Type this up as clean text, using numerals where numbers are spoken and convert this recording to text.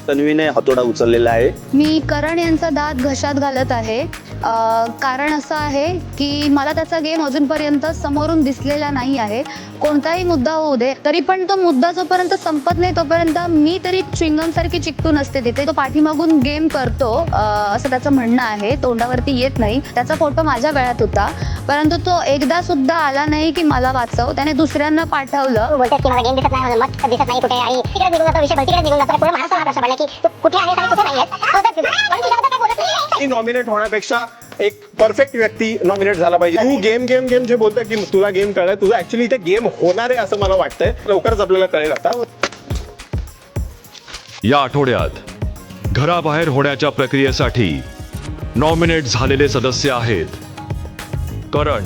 तन्वीने हातोडा उचललेला आहे. मी करण यांचा दात घशात घालत आहे. कारण असं आहे की मला त्याचा गेम अजूनपर्यंत समोरून दिसलेला नाही आहे. कोणताही मुद्दा होऊ दे, तरी पण तो मुद्दा जोपर्यंत संपत नाही तोपर्यंत मी तरी च्युइंगम सारखी चिकटून असते तिथे. तो पाठीमागून गेम करतो असं त्याचं म्हणणं आहे. तोंडावरती येत नाही. त्याचा फोटो माझ्या गळ्यात होता, परंतु तो एकदा सुद्धा आला नाही की मला वाचव. त्याने दुसऱ्यांना पाठवलं. बोलतात की मला गेम दिसत नाही, मत दिसत नाही कुठे, आणि तिकडे निघून जातो विषय, तिकडे निघून जातो. पुढे महाराष्ट्राला प्रश्न पडला की तू कुठे आहेस आणि कुठे नाही आहेस. नॉमिनेट होण्यापेक्षा एक परफेक्ट व्यक्ती नॉमिनेट झाला पाहिजे. तू गेम गेम गेम जे बोलतोय की तुला गेम कळलाय, तुझं ऍक्च्युअली इथे गेम होणार आहे असं मला वाटतंय. लवकरच आपल्याला कळेल. आता या आठवड्यात घराबाहेर होण्याच्या प्रक्रियेसाठी नॉमिनेट झालेले सदस्य आहेत करण,